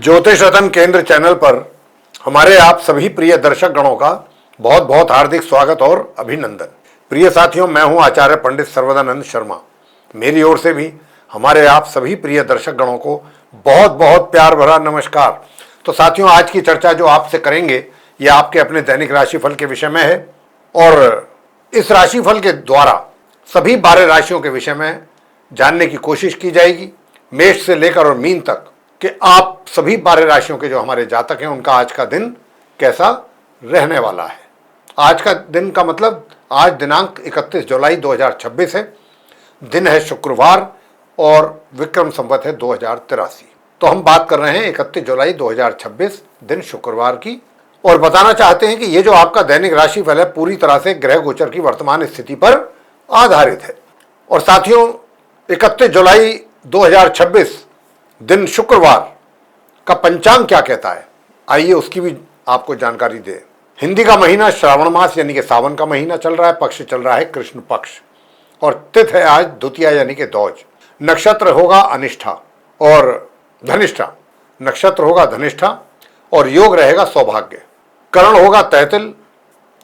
ज्योतिष रतन केंद्र चैनल पर हमारे आप सभी प्रिय दर्शक गणों का बहुत बहुत हार्दिक स्वागत और अभिनंदन। प्रिय साथियों, मैं हूं आचार्य पंडित सर्वदानंद शर्मा। मेरी ओर से भी हमारे आप सभी प्रिय दर्शक गणों को बहुत बहुत प्यार भरा नमस्कार। तो साथियों, आज की चर्चा जो आपसे करेंगे ये आपके अपने दैनिक राशिफल के विषय में है और इस राशिफल के द्वारा सभी 12 राशियों के विषय में जानने की कोशिश की जाएगी, मेष से लेकर और मीन तक, कि आप सभी 12 राशियों के जो हमारे जातक हैं उनका आज का दिन कैसा रहने वाला है। आज का दिन का मतलब आज दिनांक 31 जुलाई 2026 है। दिन है शुक्रवार और विक्रम संवत है 2083। तो हम बात कर रहे हैं 31 जुलाई 2026 दिन शुक्रवार की और बताना चाहते हैं कि ये जो आपका दैनिक राशिफल है पूरी तरह से ग्रह गोचर की वर्तमान स्थिति पर आधारित है। और साथियों, 31 जुलाई 2026 दिन शुक्रवार का पंचांग क्या कहता है, आइए उसकी भी आपको जानकारी दे। हिंदी का महीना श्रावण मास यानी कि सावन का महीना चल रहा है। पक्ष चल रहा है कृष्ण पक्ष और तिथि है आज द्वितीया यानी कि दौज। नक्षत्र होगा अनिष्ठा और धनिष्ठा, नक्षत्र होगा धनिष्ठा और योग रहेगा सौभाग्य। करण होगा तैतिल,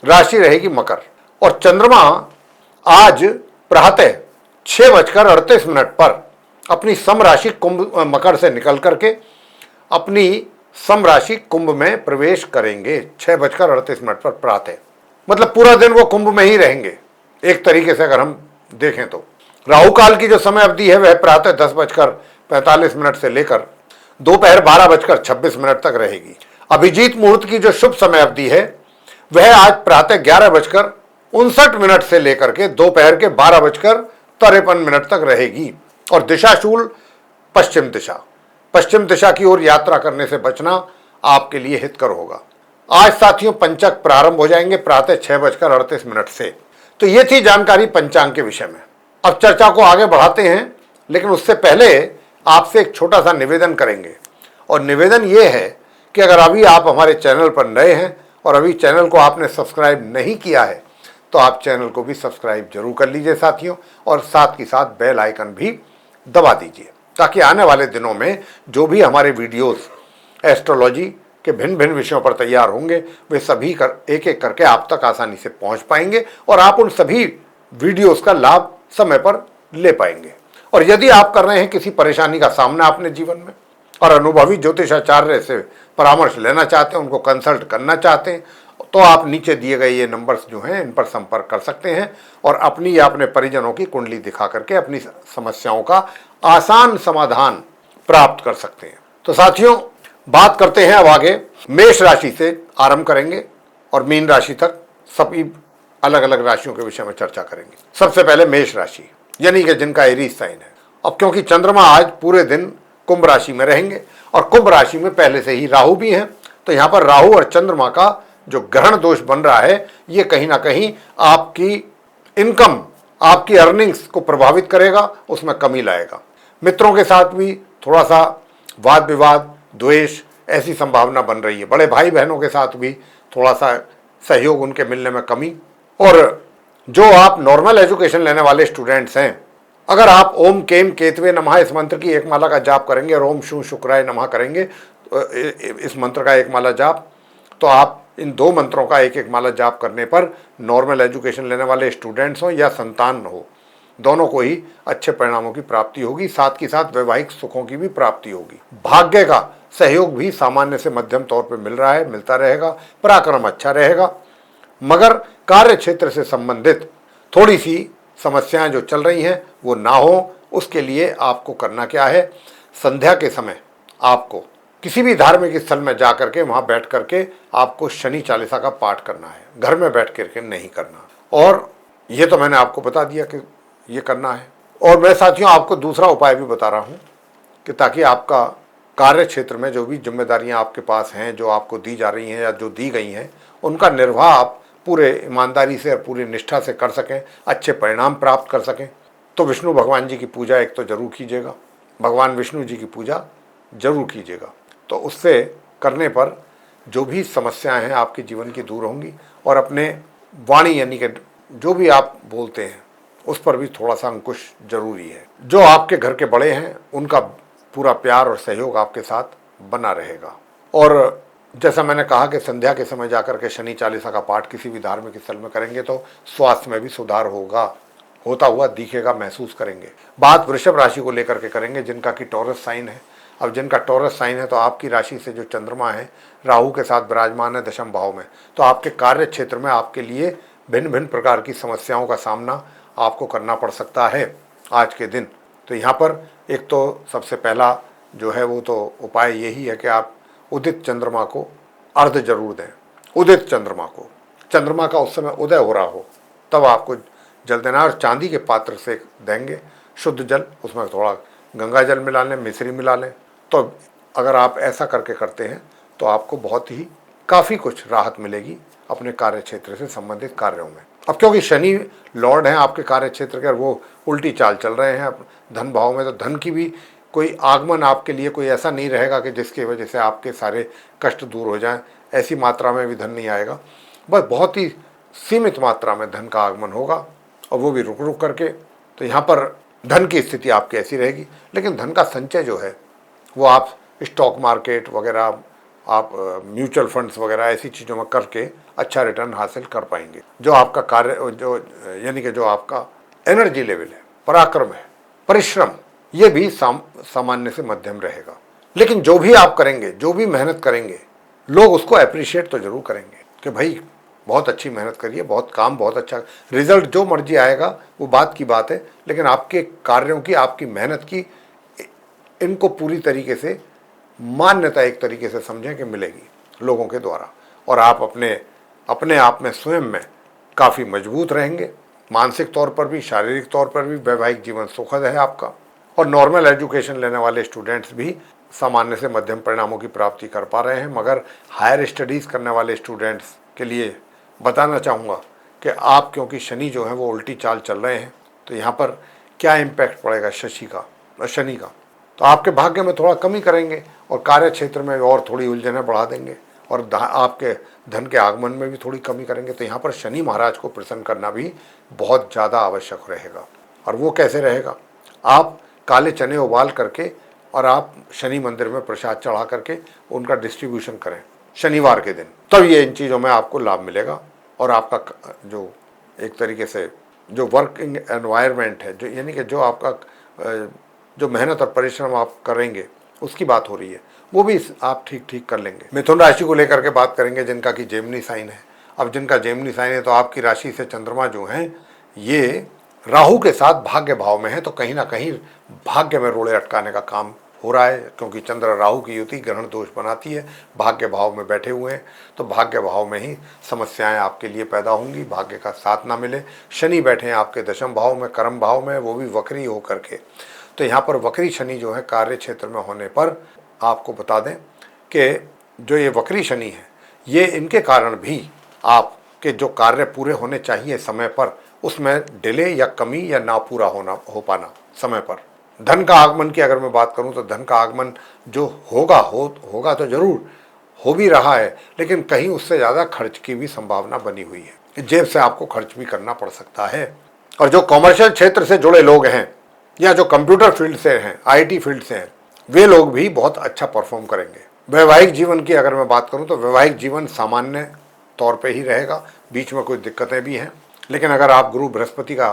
राशि रहेगी मकर और चंद्रमा आज प्रातः 6:38 पर अपनी समराशि कुंभ मकर से निकल करके अपनी समराशि कुंभ में प्रवेश करेंगे 6:38 पर प्रातः। मतलब पूरा दिन वो कुंभ में ही रहेंगे एक तरीके से अगर हम देखें तो। राहु काल की जो समय अवधि है वह प्रातः 10:45 से लेकर दोपहर 12:26 तक रहेगी। अभिजीत मुहूर्त की जो शुभ समय अवधि है वह आज प्रातः 11:59 से लेकर के दोपहर के 12:53 तक रहेगी और दिशाशूल पश्चिम दिशा। पश्चिम दिशा की ओर यात्रा करने से बचना आपके लिए हितकर होगा। आज साथियों पंचक प्रारंभ हो जाएंगे प्रातः 6:38 से। तो ये थी जानकारी पंचांग के विषय में। अब चर्चा को आगे बढ़ाते हैं, लेकिन उससे पहले आपसे एक छोटा सा निवेदन करेंगे और निवेदन ये है कि अगर अभी आप हमारे चैनल पर नए हैं और अभी चैनल को आपने सब्सक्राइब नहीं किया है तो आप चैनल को भी सब्सक्राइब जरूर कर लीजिए साथियों, और साथ ही साथ बेल आइकन भी दबा दीजिए ताकि आने वाले दिनों में जो भी हमारे वीडियोस एस्ट्रोलॉजी के भिन्न भिन्न विषयों पर तैयार होंगे वे सभी एक एक करके आप तक आसानी से पहुंच पाएंगे और आप उन सभी वीडियोस का लाभ समय पर ले पाएंगे। और यदि आप कर रहे हैं किसी परेशानी का सामना अपने जीवन में और अनुभवी ज्योतिषाचार्य से परामर्श लेना चाहते हैं, उनको कंसल्ट करना चाहते हैं, तो आप नीचे दिए गए ये नंबर्स जो हैं इन पर संपर्क कर सकते हैं और अपनी या अपने परिजनों की कुंडली दिखा करके अपनी समस्याओं का आसान समाधान प्राप्त कर सकते हैं। तो साथियों, बात करते हैं अब आगे। मेष राशि से आरंभ करेंगे और मीन राशि तक सभी अलग अलग राशियों के विषय में चर्चा करेंगे। सबसे पहले मेष राशि यानी कि जिनका एरीज साइन है। अब क्योंकि चंद्रमा आज पूरे दिन कुंभ राशि में रहेंगे और कुंभ राशि में पहले से ही राहु भी हैं, तो यहाँ पर राहु और चंद्रमा का जो ग्रहण दोष बन रहा है ये कहीं ना कहीं आपकी इनकम, आपकी अर्निंग्स को प्रभावित करेगा, उसमें कमी लाएगा। मित्रों के साथ भी थोड़ा सा वाद विवाद, द्वेष, ऐसी संभावना बन रही है। बड़े भाई बहनों के साथ भी थोड़ा सा सहयोग, उनके मिलने में कमी। और जो आप नॉर्मल एजुकेशन लेने वाले स्टूडेंट्स हैं, अगर आप ओम केम केतवे नमः इस मंत्र की एक माला का जाप करेंगे और ओम शू शुक्राय नमः करेंगे इस मंत्र का एक माला जाप, तो आप इन दो मंत्रों का एक एक माला जाप करने पर नॉर्मल एजुकेशन लेने वाले स्टूडेंट्स हों या संतान हो, दोनों को ही अच्छे परिणामों की प्राप्ति होगी। साथ ही साथ वैवाहिक सुखों की भी प्राप्ति होगी। भाग्य का सहयोग भी सामान्य से मध्यम तौर पर मिल रहा है, मिलता रहेगा। पराक्रम अच्छा रहेगा, मगर कार्य क्षेत्र से संबंधित थोड़ी सी समस्याएं जो चल रही हैं वो ना हो, उसके लिए आपको करना क्या है, संध्या के समय आपको किसी भी धार्मिक स्थल में जा करके वहाँ बैठ करके आपको शनि चालीसा का पाठ करना है, घर में बैठ करके नहीं करना। और ये तो मैंने आपको बता दिया कि ये करना है। और मैं साथियों आपको दूसरा उपाय भी बता रहा हूँ कि ताकि आपका कार्य क्षेत्र में जो भी जिम्मेदारियाँ आपके पास हैं, जो आपको दी जा रही हैं या जो दी गई हैं, उनका निर्वाह आप पूरे ईमानदारी से और पूरी निष्ठा से कर सकें, अच्छे परिणाम प्राप्त कर सकें। तो विष्णु भगवान जी की पूजा एक तो जरूर कीजिएगा, भगवान विष्णु जी की पूजा जरूर कीजिएगा। तो उससे करने पर जो भी समस्याएं हैं आपके जीवन की दूर होंगी और अपने वाणी यानी कि जो भी आप बोलते हैं उस पर भी थोड़ा सा अंकुश जरूरी है। जो आपके घर के बड़े हैं उनका पूरा प्यार और सहयोग आपके साथ बना रहेगा। और जैसा मैंने कहा कि संध्या के समय जाकर के शनि चालीसा का पाठ किसी भी धार्मिक स्थल में करेंगे तो स्वास्थ्य में भी सुधार होगा, होता हुआ दिखेगा, महसूस करेंगे। बात वृषभ राशि को लेकर के करेंगे जिनका कि टॉरस साइन है। अब जिनका टॉरस साइन है तो आपकी राशि से जो चंद्रमा है राहु के साथ विराजमान है दशम भाव में, तो आपके कार्य क्षेत्र में आपके लिए भिन्न भिन्न प्रकार की समस्याओं का सामना आपको करना पड़ सकता है आज के दिन। तो यहाँ पर एक तो सबसे पहला जो है वो तो उपाय यही है कि आप उदित चंद्रमा को अर्घ जरूर दें। उदित चंद्रमा का उस समय उदय हो रहा हो तब आपको जल देना, और चांदी के पात्र से देंगे शुद्ध जल, उसमें थोड़ा गंगा जल मिला लें, मिश्री मिला लें। तो अगर आप ऐसा करके करते हैं तो आपको बहुत ही काफ़ी कुछ राहत मिलेगी अपने कार्य क्षेत्र से संबंधित कार्यों में। अब क्योंकि शनि लॉर्ड हैं आपके कार्य क्षेत्र के और वो उल्टी चाल चल रहे हैं धन भाव में, तो धन की भी कोई आगमन आपके लिए कोई ऐसा नहीं रहेगा कि जिसकी वजह से आपके सारे कष्ट दूर हो जाएं। ऐसी मात्रा में भी धन नहीं आएगा, बस बहुत ही सीमित मात्रा में धन का आगमन होगा और वो भी रुक रुक करके। तो यहाँ पर धन की स्थिति आपकी ऐसी रहेगी, लेकिन धन का संचय जो है वो आप स्टॉक मार्केट वगैरह, आप म्यूचुअल फंड्स वगैरह ऐसी चीज़ों में करके अच्छा रिटर्न हासिल कर पाएंगे। जो आपका कार्य जो यानी कि जो आपका एनर्जी लेवल है, पराक्रम है, परिश्रम, ये भी सामान्य से मध्यम रहेगा। लेकिन जो भी आप करेंगे, जो भी मेहनत करेंगे, लोग उसको अप्रिशिएट तो जरूर करेंगे कि भाई बहुत अच्छी मेहनत करिए, बहुत अच्छा रिजल्ट जो मर्जी आएगा वो बात की बात है, लेकिन आपके कार्यों की, आपकी मेहनत की, इनको पूरी तरीके से मान्यता एक तरीके से समझें कि मिलेगी लोगों के द्वारा। और आप अपने आप में स्वयं में काफ़ी मजबूत रहेंगे, मानसिक तौर पर भी, शारीरिक तौर पर भी। वैवाहिक जीवन सुखद है आपका। और नॉर्मल एजुकेशन लेने वाले स्टूडेंट्स भी सामान्य से मध्यम परिणामों की प्राप्ति कर पा रहे हैं। मगर हायर स्टडीज़ करने वाले स्टूडेंट्स के लिए बताना चाहूँगा कि आप, क्योंकि शनि जो है वो उल्टी चाल चल रहे हैं, तो यहाँ पर क्या इम्पैक्ट पड़ेगा शनि का, तो आपके भाग्य में थोड़ा कमी करेंगे और कार्य क्षेत्र में और थोड़ी उलझनें बढ़ा देंगे और आपके धन के आगमन में भी थोड़ी कमी करेंगे। तो यहाँ पर शनि महाराज को प्रसन्न करना भी बहुत ज़्यादा आवश्यक रहेगा। और वो कैसे रहेगा? आप काले चने उबाल करके और आप शनि मंदिर में प्रसाद चढ़ा करके उनका डिस्ट्रीब्यूशन करें शनिवार के दिन, तब ये इन चीज़ों में आपको लाभ मिलेगा। और आपका जो एक तरीके से जो वर्किंग एनवायरनमेंट है, जो यानी कि जो आपका जो मेहनत और परिश्रम आप करेंगे उसकी बात हो रही है, वो भी आप ठीक कर लेंगे। मिथुन राशि को लेकर के बात करेंगे जिनका कि जेमिनी साइन है। अब जिनका जेमिनी साइन है तो आपकी राशि से चंद्रमा जो हैं ये राहु के साथ भाग्य भाव में है, तो कहीं ना कहीं भाग्य में रोड़े अटकाने का काम हो रहा है, क्योंकि चंद्र राहु की युति ग्रहण दोष बनाती है। भाग्य भाव में बैठे हुए हैं तो भाग्य भाव में ही समस्याएं आपके लिए पैदा होंगी, भाग्य का साथ ना मिले। शनि बैठे हैं आपके दशम भाव में, कर्म भाव में, वो भी वक्री होकर के। तो यहाँ पर वक्री शनि जो है कार्य क्षेत्र में होने पर आपको बता दें कि जो ये वक्री शनि है, ये इनके कारण भी आपके जो कार्य पूरे होने चाहिए समय पर, उसमें डिले या कमी या ना पूरा हो पाना समय पर। धन का आगमन की अगर मैं बात करूं तो धन का आगमन जो होगा तो जरूर हो भी रहा है, लेकिन कहीं उससे ज़्यादा खर्च की भी संभावना बनी हुई है। जेब से आपको खर्च भी करना पड़ सकता है। और जो कॉमर्शियल क्षेत्र से जुड़े लोग हैं या जो कंप्यूटर फील्ड से हैं, आईटी फील्ड से हैं, वे लोग भी बहुत अच्छा परफॉर्म करेंगे। वैवाहिक जीवन की अगर मैं बात करूं तो वैवाहिक जीवन सामान्य तौर पे ही रहेगा, बीच में कुछ दिक्कतें भी हैं। लेकिन अगर आप गुरु बृहस्पति का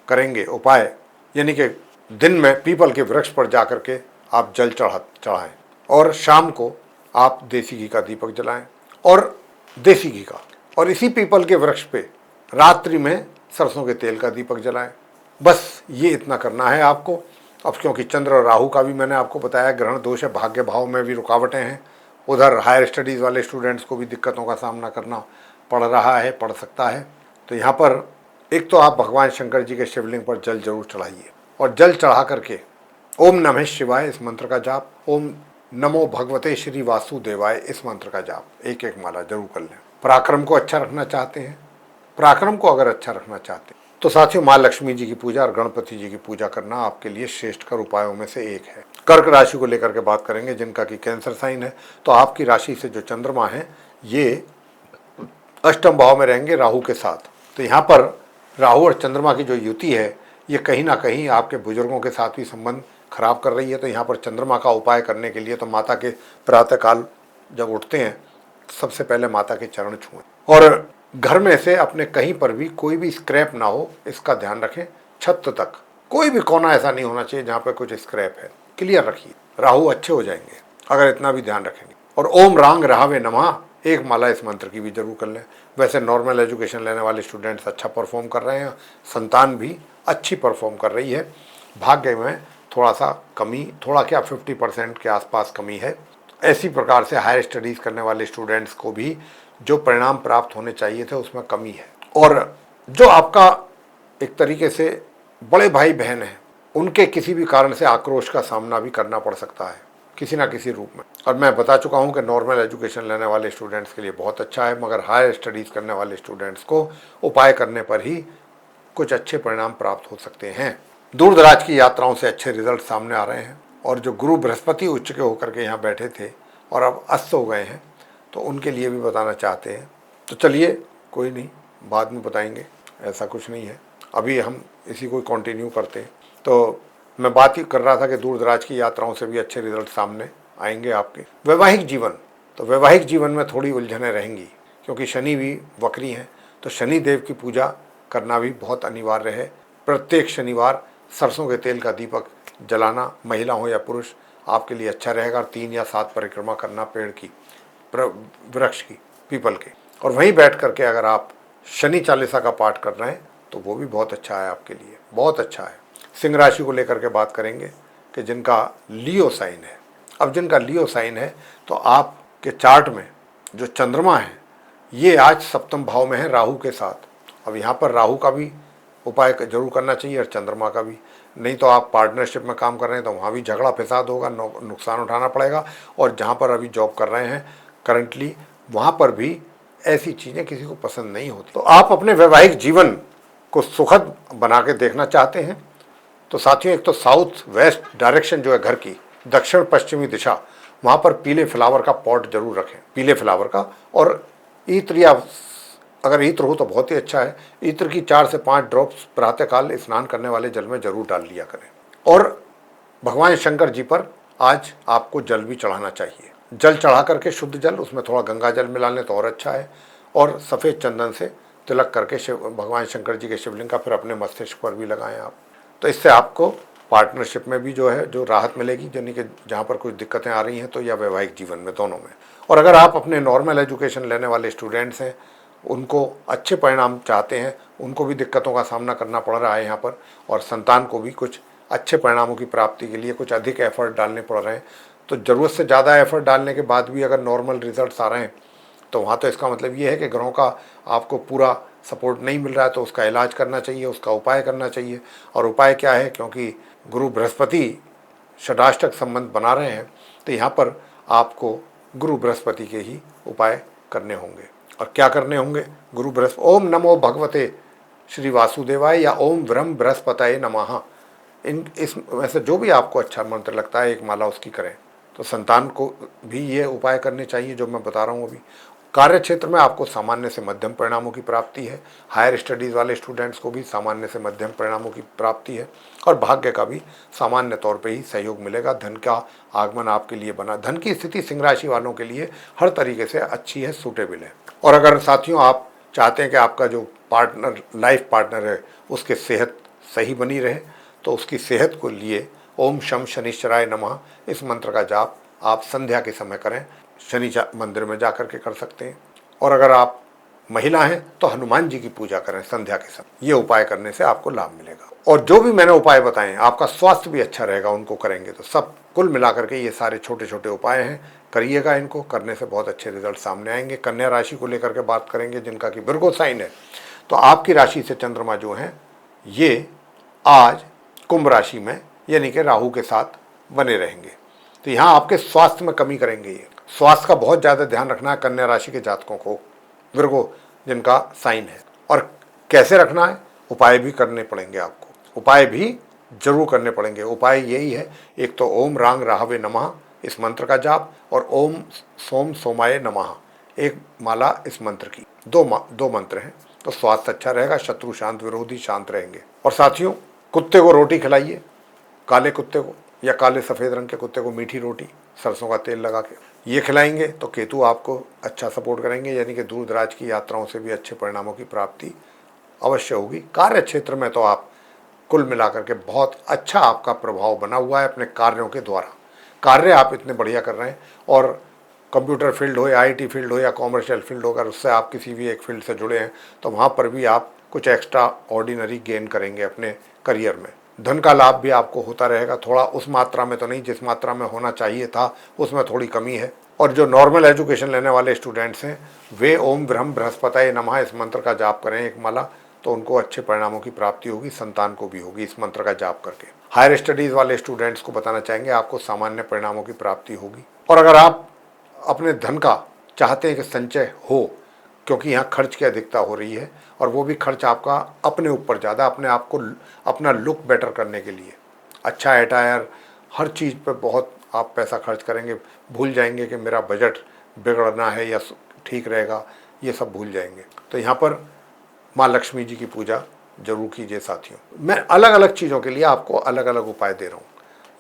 करेंगे उपाय, यानी कि दिन में पीपल के वृक्ष पर जाकर के आप जल चढ़ाएं और शाम को आप देसी घी का दीपक जलाएं और देसी घी का, और इसी पीपल के वृक्ष पे रात्रि में सरसों के तेल का दीपक जलाएं। बस ये इतना करना है आपको। अब क्योंकि चंद्र और राहु का भी मैंने आपको बताया ग्रहण दोष है, भाग्य भाव में भी रुकावटें हैं, उधर हायर स्टडीज़ वाले स्टूडेंट्स को भी दिक्कतों का सामना करना पड़ सकता है। तो यहाँ पर एक तो आप भगवान शंकर जी के शिवलिंग पर जल जरूर चढ़ाइए और जल चढ़ा करके ओम नमः शिवाय इस मंत्र का जाप, ओम नमो भगवते श्री वासुदेवाय इस मंत्र का जाप एक माला जरूर कर लें। पराक्रम को अच्छा रखना चाहते हैं, पराक्रम को अगर अच्छा रखना चाहते हैं तो साथियों माँ लक्ष्मी जी की पूजा और गणपति जी की पूजा करना आपके लिए श्रेष्ठकर उपायों में से एक है। कर्क राशि को लेकर के बात करेंगे जिनका कि कैंसर साइन है। तो आपकी राशि से जो चंद्रमा है ये अष्टम भाव में रहेंगे राहु के साथ। तो यहाँ पर राहु और चंद्रमा की जो युति है ये कहीं ना कहीं आपके बुजुर्गों के साथ भी संबंध खराब कर रही है, तो यहाँ पर चंद्रमा का उपाय करने के लिए तो माता के प्रातःकाल जब उठते हैं सबसे पहले माता के चरण छुएं और घर में से अपने कहीं पर भी कोई भी स्क्रैप ना हो इसका ध्यान रखें। छत तक कोई भी कोना ऐसा नहीं होना चाहिए जहाँ पर कुछ स्क्रैप है, क्लियर रखिए, राहु अच्छे हो जाएंगे अगर इतना भी ध्यान रखेंगे। और ओम रांग राहवे नमः एक माला इस मंत्र की भी जरूर कर लें। वैसे नॉर्मल एजुकेशन लेने वाले स्टूडेंट्स अच्छा परफॉर्म कर रहे हैं, संतान भी अच्छी परफॉर्म कर रही है, भाग्य में थोड़ा सा कमी, थोड़ा क्या 50% के आसपास कमी है। ऐसी प्रकार से हायर स्टडीज़ करने वाले स्टूडेंट्स को भी जो परिणाम प्राप्त होने चाहिए थे उसमें कमी है। और जो आपका एक तरीके से बड़े भाई बहन हैं उनके किसी भी कारण से आक्रोश का सामना भी करना पड़ सकता है किसी ना किसी रूप में। और मैं बता चुका हूं कि नॉर्मल एजुकेशन लेने वाले स्टूडेंट्स के लिए बहुत अच्छा है, मगर हायर स्टडीज़ करने वाले स्टूडेंट्स को उपाय करने पर ही कुछ अच्छे परिणाम प्राप्त हो सकते हैं। दूर दराज की यात्राओं से अच्छे रिजल्ट सामने आ रहे हैं और जो गुरु बृहस्पति उच्च के होकर के यहाँ बैठे थे और अब अस्त हो गए हैं तो उनके लिए भी बताना चाहते हैं। तो चलिए कोई नहीं, बाद में बताएंगे, ऐसा कुछ नहीं है, अभी हम इसी को कंटिन्यू करते हैं। तो मैं बात ही कर रहा था कि दूर दराज की यात्राओं से भी अच्छे रिजल्ट सामने आएंगे आपके। वैवाहिक जीवन, तो वैवाहिक जीवन में थोड़ी उलझनें रहेंगी क्योंकि शनि भी वक्री हैं, तो शनि देव की पूजा करना भी बहुत अनिवार्य है। प्रत्येक शनिवार सरसों के तेल का दीपक जलाना, महिला हो या पुरुष, आपके लिए अच्छा रहेगा। 3 या 7 परिक्रमा करना पेड़ की, वृक्ष की, पीपल के, और वहीं बैठ करके अगर आप शनि चालीसा का पाठ कर रहे हैं तो वो भी बहुत अच्छा है आपके लिए, बहुत अच्छा है। सिंह राशि को लेकर के बात करेंगे कि जिनका लियो साइन है। अब जिनका लियो साइन है तो आपके चार्ट में जो चंद्रमा है ये आज सप्तम भाव में है राहु के साथ। अब यहाँ पर राहु का भी उपाय जरूर करना चाहिए और चंद्रमा का भी, नहीं तो आप पार्टनरशिप में काम कर रहे हैं तो वहाँ भी झगड़ा फसाद होगा, नुकसान उठाना पड़ेगा। और जहाँ पर अभी जॉब कर रहे हैं करंटली, वहाँ पर भी ऐसी चीज़ें किसी को पसंद नहीं होती। तो आप अपने वैवाहिक जीवन को सुखद बना के देखना चाहते हैं तो साथियों, एक तो साउथ वेस्ट डायरेक्शन जो है घर की, दक्षिण पश्चिमी दिशा, वहाँ पर पीले फ्लावर का पॉट जरूर रखें, पीले फ्लावर का। और ईत्र, या अगर ईत्र हो तो बहुत ही अच्छा है, ईत्र की 4 से 5 ड्रॉप्स प्रातःकाल स्नान करने वाले जल में जरूर डाल लिया करें। और भगवान शंकर जी पर आज आपको जल भी चढ़ाना चाहिए। जल चढ़ा करके शुद्ध जल, उसमें थोड़ा गंगा जल मिला लें तो और अच्छा है। और सफ़ेद चंदन से तिलक करके भगवान शंकर जी के शिवलिंग का फिर अपने मस्तिष्क पर भी लगाएं आप। तो इससे आपको पार्टनरशिप में भी जो है जो राहत मिलेगी, यानी कि जहाँ पर कुछ दिक्कतें आ रही हैं तो, या वैवाहिक जीवन में, दोनों में। और अगर आप अपने नॉर्मल एजुकेशन लेने वाले स्टूडेंट्स हैं, उनको अच्छे परिणाम चाहते हैं, उनको भी दिक्कतों का सामना करना पड़ रहा है यहाँ पर, और संतान को भी कुछ अच्छे परिणामों की प्राप्ति के लिए कुछ अधिक एफर्ट डालने पड़ रहे हैं, तो ज़रूरत से ज़्यादा एफर्ट डालने के बाद भी अगर नॉर्मल रिजल्ट्स आ रहे हैं तो वहाँ तो इसका मतलब ये है कि ग्रहों का आपको पूरा सपोर्ट नहीं मिल रहा है, तो उसका इलाज करना चाहिए, उसका उपाय करना चाहिए। और उपाय क्या है, क्योंकि गुरु बृहस्पति षडाष्टक संबंध बना रहे हैं तो यहाँ पर आपको गुरु बृहस्पति के ही उपाय करने होंगे। और क्या करने होंगे? गुरु बृहस्पति, ओम नमो भगवते श्री वासुदेवाय या ओम ब्रह्म बृहस्पतये नमः, इस वैसे जो भी आपको अच्छा मंत्र लगता है एक माला उसकी करें। तो संतान को भी ये उपाय करने चाहिए जो मैं बता रहा हूँ अभी। कार्य क्षेत्र में आपको सामान्य से मध्यम परिणामों की प्राप्ति है। हायर स्टडीज़ वाले स्टूडेंट्स को भी सामान्य से मध्यम परिणामों की प्राप्ति है। और भाग्य का भी सामान्य तौर पे ही सहयोग मिलेगा। धन का आगमन आपके लिए बना, धन की स्थिति सिंह राशि वालों के लिए हर तरीके से अच्छी है, सूटेबल है। और अगर साथियों आप चाहते हैं कि आपका जो पार्टनर, लाइफ पार्टनर है, उसकी सेहत सही बनी रहे, तो उसकी सेहत को लिए ओम शम शनिश्चराय नमः इस मंत्र का जाप आप संध्या के समय करें। शनि मंदिर में जा कर के कर सकते हैं। और अगर आप महिला हैं तो हनुमान जी की पूजा करें संध्या के समय। ये उपाय करने से आपको लाभ मिलेगा। और जो भी मैंने उपाय बताए, आपका स्वास्थ्य भी अच्छा रहेगा उनको करेंगे तो। सब कुल मिलाकर के ये सारे छोटे छोटे उपाय हैं, करिएगा। इनको करने से बहुत अच्छे रिजल्ट सामने आएंगे। कन्या राशि को लेकर के बात करेंगे, जिनका कि विर्गो साइन है, तो आपकी राशि से चंद्रमा जो है ये आज कुंभ राशि में, यानी कि राहु के साथ बने रहेंगे। तो यहाँ आपके स्वास्थ्य में कमी करेंगे। ये स्वास्थ्य का बहुत ज़्यादा ध्यान रखना है कन्या राशि के जातकों को, विर्गो जिनका साइन है। और कैसे रखना है, उपाय भी करने पड़ेंगे आपको, उपाय भी जरूर करने पड़ेंगे। उपाय यही है, एक तो ओम रांग राहवे नमः इस मंत्र का जाप, और ओम सोम सोमाय नमः एक माला इस मंत्र की। दो मंत्र हैं, तो स्वास्थ्य अच्छा रहेगा, शत्रु शांत, विरोधी शांत रहेंगे। और साथियों, कुत्ते को रोटी खिलाइए, काले कुत्ते को, या काले सफ़ेद रंग के कुत्ते को मीठी रोटी सरसों का तेल लगा के ये खिलाएंगे तो केतु आपको अच्छा सपोर्ट करेंगे, यानी कि दूर दराज की यात्राओं से भी अच्छे परिणामों की प्राप्ति अवश्य होगी। कार्य क्षेत्र में तो आप कुल मिलाकर के बहुत अच्छा आपका प्रभाव बना हुआ है अपने कार्यों के द्वारा। कार्य आप इतने बढ़िया कर रहे हैं, और कंप्यूटर फील्ड हो या आईटी फील्ड हो या कॉमर्शियल फील्ड हो, अगर उससे आप किसी भी एक फील्ड से जुड़े हैं तो वहाँ पर भी आप कुछ एक्स्ट्रा ऑर्डिनरी गेन करेंगे अपने करियर में। धन का लाभ भी आपको होता रहेगा, थोड़ा उस मात्रा में तो नहीं जिस मात्रा में होना चाहिए था, उसमें थोड़ी कमी है। और जो नॉर्मल एजुकेशन लेने वाले स्टूडेंट्स हैं वे ओम ब्रह्म बृहस्पतये नमः इस मंत्र का जाप करें एक माला, तो उनको अच्छे परिणामों की प्राप्ति होगी, संतान को भी होगी इस मंत्र का जाप करके। हायर स्टडीज़ वाले स्टूडेंट्स को बताना चाहेंगे आपको सामान्य परिणामों की प्राप्ति होगी। और अगर आप अपने धन का चाहते हैं कि संचय हो, क्योंकि यहाँ खर्च की अधिकता हो रही है, और वो भी खर्च आपका अपने ऊपर ज़्यादा, अपने आप को अपना लुक बेटर करने के लिए, अच्छा अटायर, हर चीज़ पे बहुत आप पैसा खर्च करेंगे, भूल जाएंगे कि मेरा बजट बिगड़ना है या ठीक रहेगा, ये सब भूल जाएंगे। तो यहाँ पर माँ लक्ष्मी जी की पूजा जरूर कीजिए साथियों। मैं अलग अलग चीज़ों के लिए आपको अलग अलग उपाय दे रहा हूँ,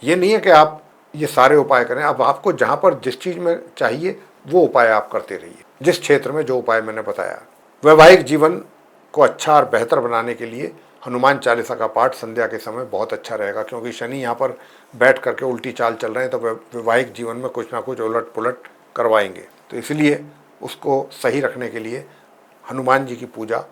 ये नहीं है कि आप ये सारे उपाय करें। अब आपको जहाँ पर जिस चीज़ में चाहिए वो उपाय आप करते रहिए, जिस क्षेत्र में जो उपाय मैंने बताया। वैवाहिक जीवन को अच्छा और बेहतर बनाने के लिए हनुमान चालीसा का पाठ संध्या के समय बहुत अच्छा रहेगा, क्योंकि शनि यहाँ पर बैठ करके उल्टी चाल चल रहे हैं, तो वैवाहिक जीवन में कुछ ना कुछ उलट पुलट करवाएंगे। तो इसलिए उसको सही रखने के लिए हनुमान जी की पूजा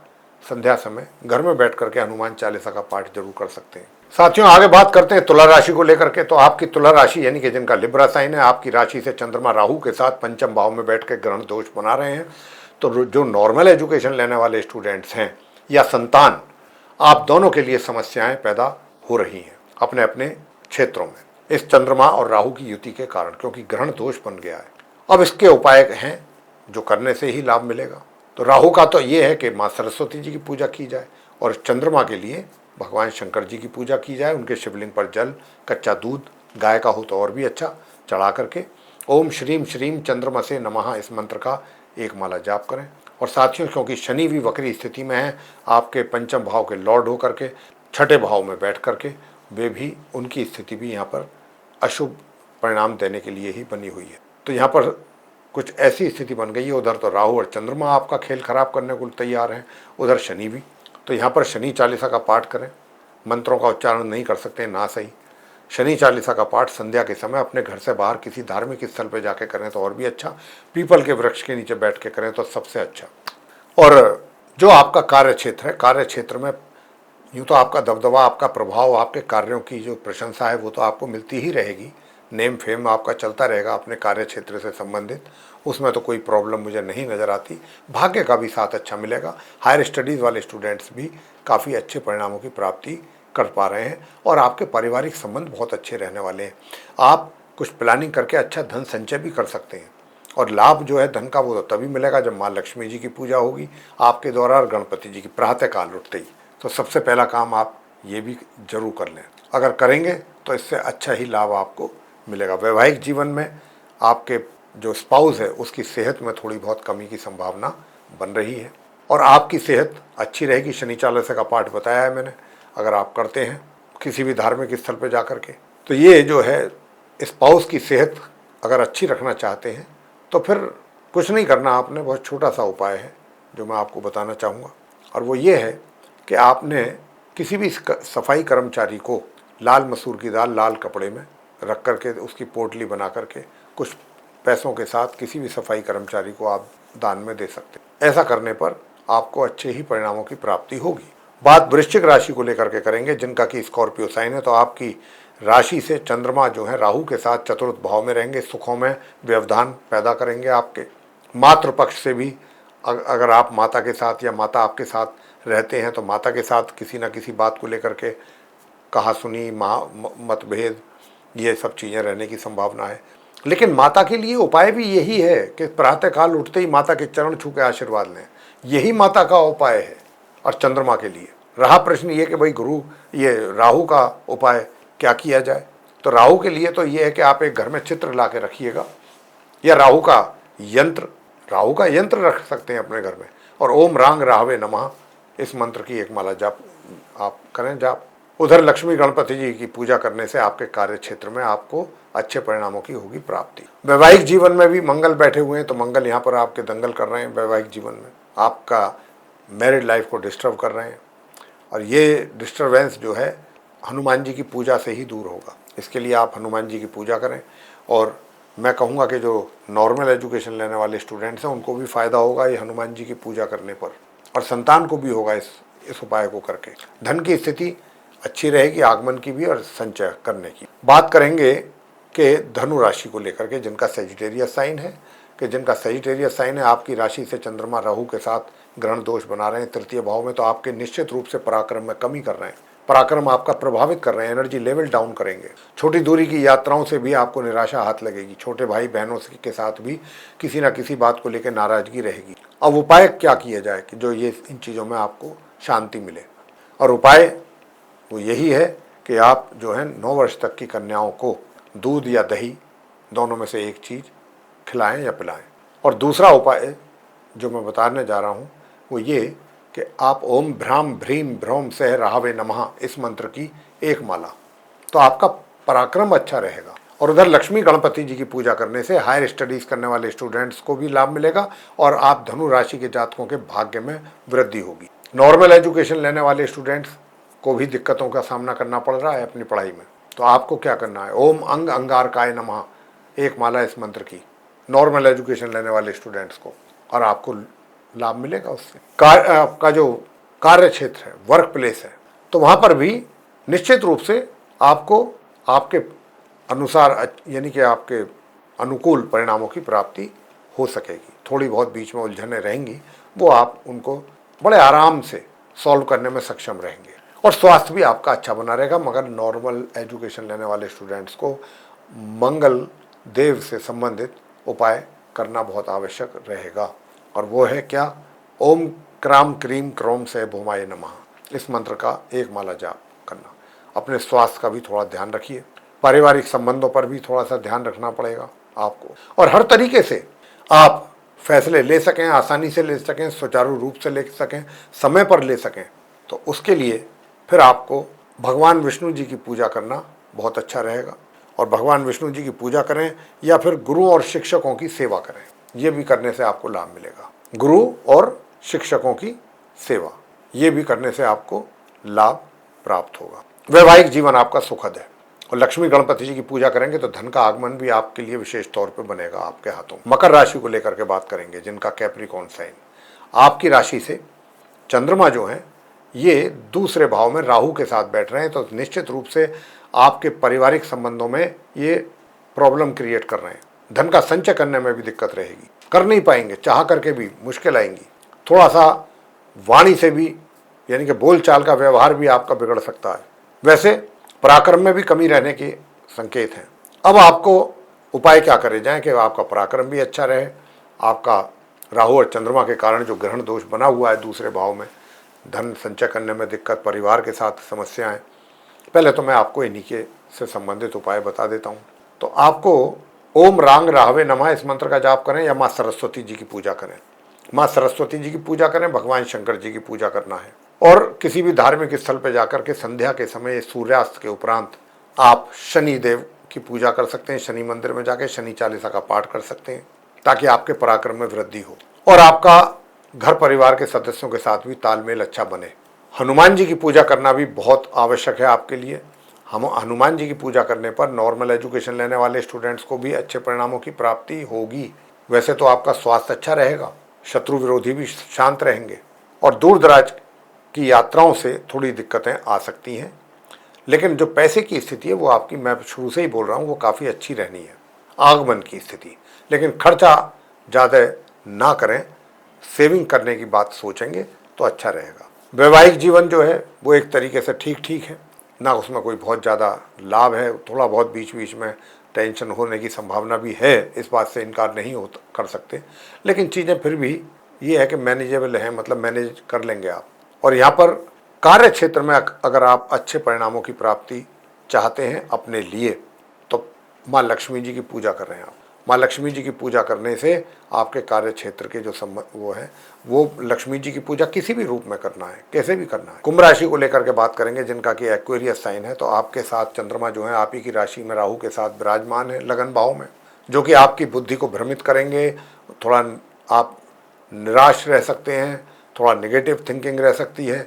संध्या समय घर में बैठ करके हनुमान चालीसा का पाठ जरूर कर सकते हैं। साथियों आगे बात करते हैं तुला राशि को लेकर के। तो आपकी तुला राशि यानी कि जिनका लिब्रा साइन है, आपकी राशि से चंद्रमा राहु के साथ पंचम भाव में बैठ के ग्रहण दोष बना रहे हैं। तो जो नॉर्मल एजुकेशन लेने वाले स्टूडेंट्स हैं या संतान, आप दोनों के लिए समस्याएं पैदा हो रही हैं अपने अपने क्षेत्रों में इस चंद्रमा और राहु की युति के कारण, क्योंकि ग्रहण दोष बन गया है। अब इसके उपाय हैं जो करने से ही लाभ मिलेगा। तो राहु का तो ये है कि माँ सरस्वती जी की पूजा की जाए, और चंद्रमा के लिए भगवान शंकर जी की पूजा की जाए। उनके शिवलिंग पर जल, कच्चा दूध, गाय का हो तो और भी अच्छा, चढ़ा करके ओम श्रीम श्रीम चंद्रमसे नमः इस मंत्र का एक माला जाप करें। और साथियों क्योंकि शनि भी वक्री स्थिति में है, आपके पंचम भाव के लॉर्ड होकर के छठे भाव में बैठ करके वे भी, उनकी स्थिति भी यहाँ पर अशुभ परिणाम देने के लिए ही बनी हुई है। तो यहाँ पर कुछ ऐसी स्थिति बन गई है, उधर तो राहु और चंद्रमा आपका खेल खराब करने को तैयार हैं, उधर शनि भी। तो यहाँ पर शनि चालीसा का पाठ करें, मंत्रों का उच्चारण नहीं कर सकते ना सही, शनि चालीसा का पाठ संध्या के समय अपने घर से बाहर किसी धार्मिक स्थल पर जाके करें तो और भी अच्छा, पीपल के वृक्ष के नीचे बैठ के करें तो सबसे अच्छा। और जो आपका कार्य क्षेत्र है, कार्य क्षेत्र में यूँ तो आपका दबदबा, आपका प्रभाव, आपके कार्यों की जो प्रशंसा है वो तो आपको मिलती ही रहेगी, नेम फेम आपका चलता रहेगा अपने कार्य क्षेत्र से संबंधित, उसमें तो कोई प्रॉब्लम मुझे नहीं नज़र आती। भाग्य का भी साथ अच्छा मिलेगा। हायर स्टडीज़ वाले स्टूडेंट्स भी काफ़ी अच्छे परिणामों की प्राप्ति कर पा रहे हैं, और आपके पारिवारिक संबंध बहुत अच्छे रहने वाले हैं। आप कुछ प्लानिंग करके अच्छा धन संचय भी कर सकते हैं, और लाभ जो है धन का वो तो तभी मिलेगा जब माँ लक्ष्मी जी की पूजा होगी आपके द्वारा, और गणपति जी की प्रातःकाल उठते ही। तो सबसे पहला काम आप ये भी जरूर कर लें, अगर करेंगे तो इससे अच्छा ही लाभ आपको मिलेगा। वैवाहिक जीवन में आपके जो स्पाउस है उसकी सेहत में थोड़ी बहुत कमी की संभावना बन रही है, और आपकी सेहत अच्छी रहेगी। शनि चालीसा का पाठ बताया है मैंने, अगर आप करते हैं किसी भी धार्मिक स्थल पर जा कर के, तो ये जो है स्पाउस की सेहत अगर अच्छी रखना चाहते हैं तो फिर कुछ नहीं करना आपने, बहुत छोटा सा उपाय है जो मैं आपको बताना चाहूँगा, और वो ये है कि आपने किसी भी सफाई कर्मचारी को लाल मसूर की दाल लाल कपड़े में रख करके उसकी पोटली बना करके कुछ पैसों के साथ किसी भी सफाई कर्मचारी को आप दान में दे सकते हैं। ऐसा करने पर आपको अच्छे ही परिणामों की प्राप्ति होगी। बात वृश्चिक राशि को लेकर के करेंगे, जिनका कि स्कॉर्पियो साइन है। तो आपकी राशि से चंद्रमा जो है राहु के साथ चतुर्थ भाव में रहेंगे, सुखों में व्यवधान पैदा करेंगे। आपके मातृ पक्ष से भी अगर आप माता के साथ या माता आपके साथ रहते हैं तो माता के साथ किसी न किसी बात को लेकर के कहा सुनी, मतभेद, ये सब चीज़ें रहने की संभावना है। लेकिन माता के लिए उपाय भी यही है कि प्रातःकाल उठते ही माता के चरण छू के आशीर्वाद लें, यही माता का उपाय है। और चंद्रमा के लिए रहा प्रश्न ये कि भाई गुरु ये राहु का उपाय क्या किया जाए, तो राहु के लिए तो ये है कि आप एक घर में चित्र ला के रखिएगा, या राहु का यंत्र रख सकते हैं अपने घर में, और ओम रांग राहवे नमः इस मंत्र की एक माला जाप आप करें जाप। उधर लक्ष्मी गणपति जी की पूजा करने से आपके कार्य क्षेत्र में आपको अच्छे परिणामों की होगी प्राप्ति। वैवाहिक जीवन में भी मंगल बैठे हुए हैं, तो मंगल यहाँ पर आपके दंगल कर रहे हैं वैवाहिक जीवन में, आपका मैरिड लाइफ को डिस्टर्ब कर रहे हैं। और ये डिस्टर्बेंस जो है हनुमान जी की पूजा से ही दूर होगा। इसके लिए आप हनुमान जी की पूजा करें। और मैं कहूँगा कि जो नॉर्मल एजुकेशन लेने वाले स्टूडेंट्स हैं उनको भी फ़ायदा होगा ये हनुमान जी की पूजा करने पर, और संतान को भी होगा इस उपाय को करके। धन की स्थिति अच्छी रहेगी, आगमन की भी और संचय करने की। बात करेंगे कि धनु राशि को लेकर के, जिनका सेजिटेरियस साइन है, कि जिनका सेजिटेरियस साइन है, आपकी राशि से चंद्रमा राहु के साथ ग्रहण दोष बना रहे हैं तृतीय भाव में, तो आपके निश्चित रूप से पराक्रम में कमी कर रहे हैं। पराक्रम आपका प्रभावित कर रहे हैं, एनर्जी लेवल डाउन करेंगे। छोटी दूरी की यात्राओं से भी आपको निराशा हाथ लगेगी। छोटे भाई बहनों के साथ भी किसी न किसी बात को लेकर नाराजगी रहेगी। अब उपाय क्या किया जाए कि जो ये इन चीज़ों में आपको शांति मिले, और उपाय वो यही है कि आप जो है 9 वर्ष तक की कन्याओं को दूध या दही दोनों में से एक चीज़ खिलाएं या पिलाएं। और दूसरा उपाय जो मैं बताने जा रहा हूँ वो ये कि आप ओम भ्राम भ्रीम भ्रौम सह राहवे नमः इस मंत्र की एक माला, तो आपका पराक्रम अच्छा रहेगा। और उधर लक्ष्मी गणपति जी की पूजा करने से हायर स्टडीज़ करने वाले स्टूडेंट्स को भी लाभ मिलेगा और आप धनु राशि के जातकों के भाग्य में वृद्धि होगी। नॉर्मल एजुकेशन लेने वाले स्टूडेंट्स को भी दिक्कतों का सामना करना पड़ रहा है अपनी पढ़ाई में, तो आपको क्या करना है, ओम अंग अंगारकाय नमः एक माला इस मंत्र की नॉर्मल एजुकेशन लेने वाले स्टूडेंट्स को, और आपको लाभ मिलेगा उससे। आपका जो कार्य क्षेत्र है, वर्क प्लेस है, तो वहाँ पर भी निश्चित रूप से आपको आपके अनुसार यानी कि आपके अनुकूल परिणामों की प्राप्ति हो सकेगी। थोड़ी बहुत बीच में उलझनें रहेंगी, वो आप उनको बड़े आराम से सॉल्व करने में सक्षम रहेंगे। और स्वास्थ्य भी आपका अच्छा बना रहेगा। मगर नॉर्मल एजुकेशन लेने वाले स्टूडेंट्स को मंगल देव से संबंधित उपाय करना बहुत आवश्यक रहेगा, और वो है क्या, ओम क्राम क्रीम क्रोम से भूमाय नमः इस मंत्र का एक माला जाप करना। अपने स्वास्थ्य का भी थोड़ा ध्यान रखिए, पारिवारिक संबंधों पर भी थोड़ा सा ध्यान रखना पड़ेगा आपको, और हर तरीके से आप फैसले ले सकें, आसानी से ले सकें, सुचारू रूप से ले सकें, समय पर ले सकें, तो उसके लिए फिर आपको भगवान विष्णु जी की पूजा करना बहुत अच्छा रहेगा। और भगवान विष्णु जी की पूजा करें या फिर गुरु और शिक्षकों की सेवा करें, ये भी करने से आपको लाभ मिलेगा। गुरु और शिक्षकों की सेवा, ये भी करने से आपको लाभ प्राप्त होगा। वैवाहिक जीवन आपका सुखद है। और लक्ष्मी गणपति जी की पूजा करेंगे तो धन का आगमन भी आपके लिए विशेष तौर पे बनेगा आपके हाथों। मकर राशि को लेकर के बात करेंगे, जिनका कैप्रिकॉर्न साइन, आपकी राशि से चंद्रमा जो है ये दूसरे भाव में राहु के साथ बैठ रहे हैं, तो निश्चित रूप से आपके पारिवारिक संबंधों में ये प्रॉब्लम क्रिएट कर रहे हैं। धन का संचय करने में भी दिक्कत रहेगी, कर नहीं पाएंगे, चाह करके भी मुश्किल आएंगी। थोड़ा सा वाणी से भी यानी कि बोलचाल का व्यवहार भी आपका बिगड़ सकता है। वैसे पराक्रम में भी कमी रहने के संकेत हैं। अब आपको उपाय क्या करे जाए कि आपका पराक्रम भी अच्छा रहे। आपका राहु और चंद्रमा के कारण जो ग्रहण दोष बना हुआ है दूसरे भाव में, धन संचय करने में दिक्कत, परिवार के साथ समस्याएं, पहले तो मैं आपको इन्हीं के से संबंधित उपाय बता देता हूँ। तो आपको ओम रांग राहवे नमः इस मंत्र का जाप करें या माँ सरस्वती जी की पूजा करें। माँ सरस्वती जी की पूजा करें, भगवान शंकर जी की पूजा करना है। और किसी भी धार्मिक स्थल पर जाकर के संध्या के समय सूर्यास्त के उपरांत आप शनि देव की पूजा कर सकते हैं। शनि मंदिर में जाके शनि चालीसा का पाठ कर सकते हैं ताकि आपके पराक्रम में वृद्धि हो और आपका घर परिवार के सदस्यों के साथ भी तालमेल अच्छा बने। हनुमान जी की पूजा करना भी बहुत आवश्यक है आपके लिए। हम हनुमान जी की पूजा करने पर नॉर्मल एजुकेशन लेने वाले स्टूडेंट्स को भी अच्छे परिणामों की प्राप्ति होगी। वैसे तो आपका स्वास्थ्य अच्छा रहेगा, शत्रु विरोधी भी शांत रहेंगे और दूर दराज की यात्राओं से थोड़ी दिक्कतें आ सकती हैं, लेकिन जो पैसे की स्थिति है वो आपकी, मैं शुरू से ही बोल रहा हूँ, वो काफ़ी अच्छी रहनी है। आगमन की स्थिति, लेकिन खर्चा ज़्यादा ना करें, सेविंग करने की बात सोचेंगे तो अच्छा रहेगा। वैवाहिक जीवन जो है वो एक तरीके से ठीक ठीक है, ना उसमें कोई बहुत ज़्यादा लाभ है। थोड़ा बहुत बीच बीच में टेंशन होने की संभावना भी है, इस बात से इनकार नहीं हो कर सकते, लेकिन चीज़ें फिर भी ये है कि मैनेजेबल हैं, मतलब मैनेज कर लेंगे आप। और यहाँ पर कार्य क्षेत्र में अगर आप अच्छे परिणामों की प्राप्ति चाहते हैं अपने लिए तो माँ लक्ष्मी जी की पूजा कर रहे हैं आप। माँ लक्ष्मी जी की पूजा करने से आपके कार्य क्षेत्र के जो वो है, वो लक्ष्मी जी की पूजा किसी भी रूप में करना है, कैसे भी करना है। कुंभ राशि को लेकर के बात करेंगे, जिनका कि एक्वेरियस साइन है, तो आपके साथ चंद्रमा जो है आप ही की राशि में राहु के साथ विराजमान है लगन भाव में, जो कि आपकी बुद्धि को भ्रमित करेंगे। थोड़ा आप निराश रह सकते हैं, थोड़ा नेगेटिव थिंकिंग रह सकती है,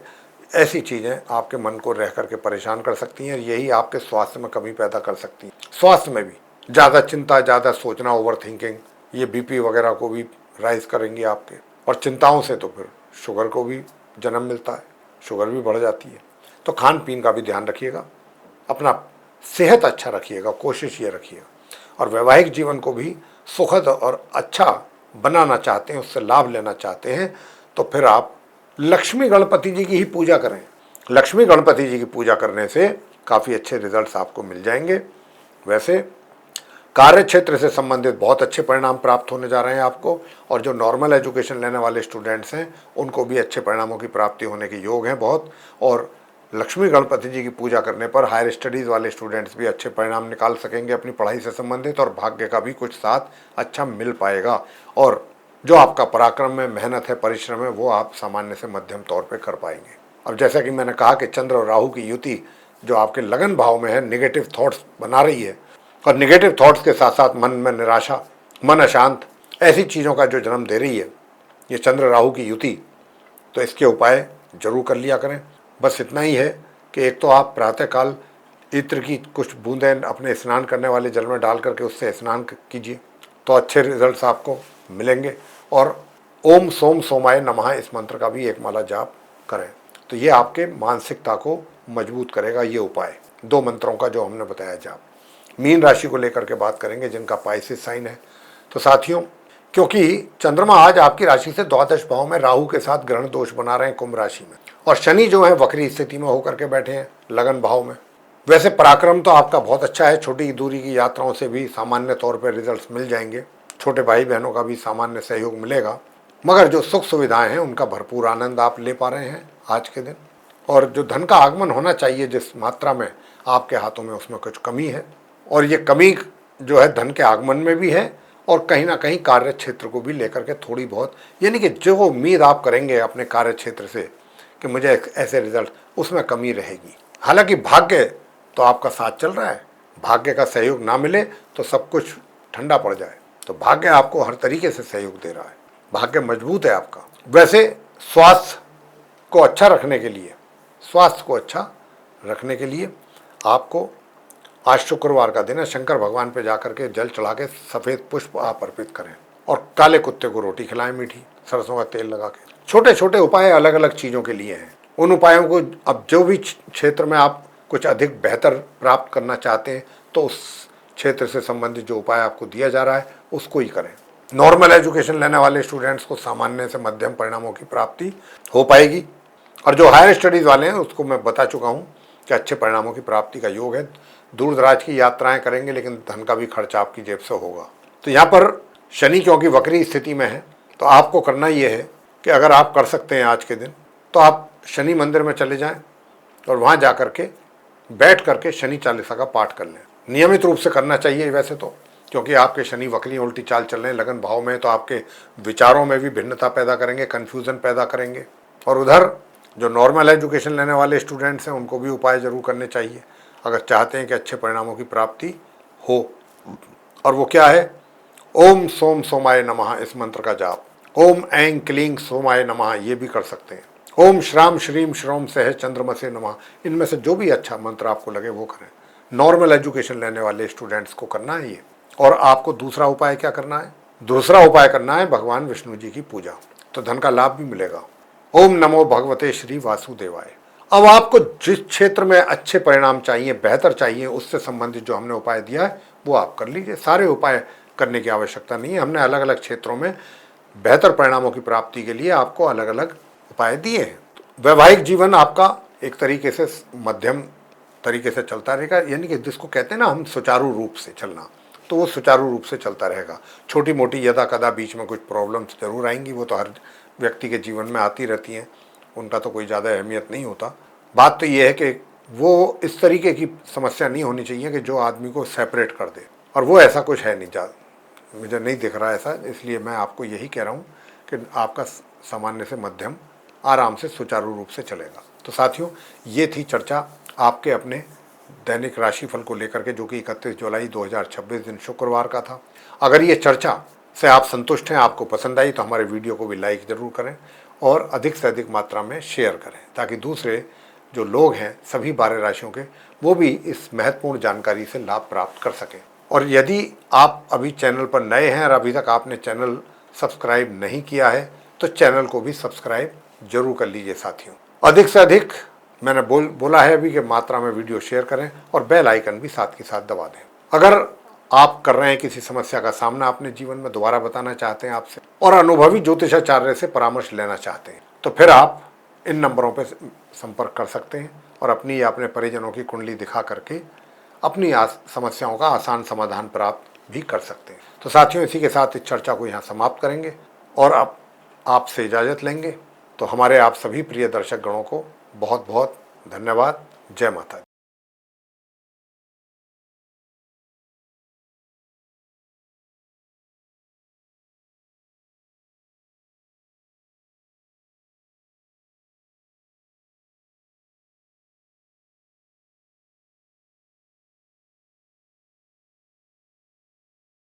ऐसी चीज़ें आपके मन को रह करके परेशान कर सकती हैं। यही आपके स्वास्थ्य में कमी पैदा कर सकती हैं। स्वास्थ्य में भी ज़्यादा चिंता, ज़्यादा सोचना, ओवर थिंकिंग, ये बीपी वगैरह को भी राइज करेंगी आपके। और चिंताओं से तो फिर शुगर को भी जन्म मिलता है, शुगर भी बढ़ जाती है। तो खान पीन का भी ध्यान रखिएगा, अपना सेहत अच्छा रखिएगा, कोशिश ये रखिएगा। और वैवाहिक जीवन को भी सुखद और अच्छा बनाना चाहते हैं, उससे लाभ लेना चाहते हैं, तो फिर आप लक्ष्मी गणपति जी की ही पूजा करें। लक्ष्मी गणपति जी की पूजा करने से काफ़ी अच्छे रिजल्ट्स आपको मिल जाएंगे। वैसे कार्य क्षेत्र से संबंधित बहुत अच्छे परिणाम प्राप्त होने जा रहे हैं आपको, और जो नॉर्मल एजुकेशन लेने वाले स्टूडेंट्स हैं उनको भी अच्छे परिणामों की प्राप्ति होने के योग हैं बहुत। और लक्ष्मी गणपति जी की पूजा करने पर हायर स्टडीज़ वाले स्टूडेंट्स भी अच्छे परिणाम निकाल सकेंगे अपनी पढ़ाई से संबंधित, और भाग्य का भी कुछ साथ अच्छा मिल पाएगा। और जो आपका पराक्रम है, मेहनत है, परिश्रम है, वो आप सामान्य से मध्यम तौर पे कर पाएंगे। अब जैसा कि मैंने कहा कि चंद्र और राहु की युति जो आपके लगन भाव में है, निगेटिव थॉट्स बना रही है, और निगेटिव थॉट्स के साथ साथ मन में निराशा, मन अशांत, ऐसी चीज़ों का जो जन्म दे रही है ये चंद्र राहु की युति, तो इसके उपाय जरूर कर लिया करें। बस इतना ही है कि एक तो आप प्रातःकाल इत्र की कुछ बूंदें अपने स्नान करने वाले जल में डाल करके उससे स्नान कीजिए, तो अच्छे रिजल्ट्स आपको मिलेंगे। और ओम सोम सोमाय नमः इस मंत्र का भी एक माला जाप करें, तो ये आपके मानसिकता को मजबूत करेगा। ये उपाय 2 मंत्रों का जो हमने बताया जाप। मीन राशि को लेकर के बात करेंगे, जिनका पाइसेस साइन है। तो साथियों, क्योंकि चंद्रमा आज आपकी राशि से द्वादश भाव में राहु के साथ ग्रहण दोष बना रहे हैं कुंभ राशि में, और शनि जो है वक्री स्थिति में होकर के बैठे हैं लगन भाव में। वैसे पराक्रम तो आपका बहुत अच्छा है, छोटी दूरी की यात्राओं से भी सामान्य तौर पर रिजल्ट्स मिल जाएंगे, छोटे भाई बहनों का भी सामान्य सहयोग मिलेगा, मगर जो सुख सुविधाएं हैं उनका भरपूर आनंद आप ले पा रहे हैं आज के दिन। और जो धन का आगमन होना चाहिए जिस मात्रा में आपके हाथों में, उसमें कुछ कमी है, और ये कमी जो है धन के आगमन में भी है, और कहीं ना कहीं कार्य क्षेत्र को भी लेकर के थोड़ी बहुत, यानी कि जो उम्मीद आप करेंगे अपने कार्य क्षेत्र से कि मुझे ऐसे रिजल्ट, उसमें कमी रहेगी। हालांकि भाग्य तो आपका साथ चल रहा है, भाग्य का सहयोग ना मिले तो सब कुछ ठंडा पड़ जाए, तो भाग्य आपको हर तरीके से सहयोग दे रहा है, भाग्य मजबूत है आपका। वैसे स्वास्थ्य को अच्छा रखने के लिए, स्वास्थ्य को अच्छा रखने के लिए आपको आज शुक्रवार का दिन है, शंकर भगवान पे जाकर के जल चढ़ा के सफ़ेद पुष्प आप अर्पित करें, और काले कुत्ते को रोटी खिलाएं मीठी, सरसों का तेल लगा के। छोटे छोटे उपाय अलग अलग चीज़ों के लिए हैं। उन उपायों को अब जो भी क्षेत्र में आप कुछ अधिक बेहतर प्राप्त करना चाहते हैं, तो उस क्षेत्र से संबंधित जो उपाय आपको दिया जा रहा है उसको ही करें। नॉर्मल एजुकेशन लेने वाले स्टूडेंट्स को सामान्य से मध्यम परिणामों की प्राप्ति हो पाएगी, और जो हायर स्टडीज़ वाले हैं उसको मैं बता चुका हूँ कि अच्छे परिणामों की प्राप्ति का योग है। दूर दराज की यात्राएं करेंगे, लेकिन धन का भी खर्चा आपकी जेब से होगा। तो यहाँ पर शनि क्योंकि वक्री स्थिति में है, तो आपको करना ये है कि अगर आप कर सकते हैं आज के दिन, तो आप शनि मंदिर में चले जाएं और वहाँ जा कर के बैठ करके शनि चालीसा का पाठ कर लें। नियमित रूप से करना चाहिए वैसे तो, क्योंकि आपके शनि वक्री उल्टी चाल चल रहे हैं लगन भाव में, तो आपके विचारों में भी भिन्नता पैदा करेंगे, कन्फ्यूज़न पैदा करेंगे। और उधर जो नॉर्मल एजुकेशन लेने वाले स्टूडेंट्स हैं उनको भी उपाय जरूर करने चाहिए अगर चाहते हैं कि अच्छे परिणामों की प्राप्ति हो। और वो क्या है? ओम सोम सोमाय नमः इस मंत्र का जाप, ओम ऐं क्लीं सोमाय नमः ये भी कर सकते हैं, ओम श्राम श्रीम श्रोम सह चंद्रमसे नमः, इनमें से जो भी अच्छा मंत्र आपको लगे वो करें। नॉर्मल एजुकेशन लेने वाले स्टूडेंट्स को करना है ये। और आपको दूसरा उपाय क्या करना है? दूसरा उपाय करना है भगवान विष्णु जी की पूजा, तो धन का लाभ भी मिलेगा। ओम नमो भगवते श्री वासुदेवाय। अब आपको जिस क्षेत्र में अच्छे परिणाम चाहिए, बेहतर चाहिए, उससे संबंधित जो हमने उपाय दिया है वो आप कर लीजिए। सारे उपाय करने की आवश्यकता नहीं है, हमने अलग अलग क्षेत्रों में बेहतर परिणामों की प्राप्ति के लिए आपको अलग अलग उपाय दिए हैं। वैवाहिक जीवन आपका एक तरीके से मध्यम तरीके से चलता रहेगा, यानी कि जिसको कहते हैं ना हम सुचारू रूप से चलना, तो वो सुचारू रूप से चलता रहेगा। छोटी मोटी यदा कदा बीच में कुछ प्रॉब्लम्स जरूर आएंगी, वो तो हर व्यक्ति के जीवन में आती रहती हैं, उनका तो कोई ज़्यादा अहमियत नहीं होता। बात तो ये है कि वो इस तरीके की समस्या नहीं होनी चाहिए कि जो आदमी को सेपरेट कर दे, और वो ऐसा कुछ है नहीं। मुझे नहीं दिख रहा है ऐसा, इसलिए मैं आपको यही कह रहा हूँ कि आपका सामान्य से मध्यम आराम से सुचारू रूप से चलेगा। तो साथियों, ये थी चर्चा आपके अपने दैनिक राशिफल को लेकर के, जो कि 31 जुलाई 2026 दिन शुक्रवार का था। अगर ये चर्चा से आप संतुष्ट हैं, आपको पसंद आई, तो हमारे वीडियो को भी लाइक ज़रूर करें और अधिक से अधिक मात्रा में शेयर करें, ताकि दूसरे जो लोग हैं सभी 12 राशियों के, वो भी इस महत्वपूर्ण जानकारी से लाभ प्राप्त कर सकें। और यदि आप अभी चैनल पर नए हैं और अभी तक आपने चैनल सब्सक्राइब नहीं किया है, तो चैनल को भी सब्सक्राइब जरूर कर लीजिए साथियों। अधिक से अधिक मैंने बोला है अभी कि मात्रा में वीडियो शेयर करें और बेल आइकन भी साथ के साथ दबा दें। अगर आप कर रहे हैं किसी समस्या का सामना अपने जीवन में, दोबारा बताना चाहते हैं आपसे, और अनुभवी ज्योतिषाचार्य से परामर्श लेना चाहते हैं, तो फिर आप इन नंबरों पर संपर्क कर सकते हैं और अपनी या अपने परिजनों की कुंडली दिखा करके अपनी समस्याओं का आसान समाधान प्राप्त भी कर सकते हैं। तो साथियों, इसी के साथ इस चर्चा को यहाँ समाप्त करेंगे और आपसे इजाज़त लेंगे। तो हमारे आप सभी प्रिय दर्शक गणों को बहुत बहुत धन्यवाद। जय माता दी।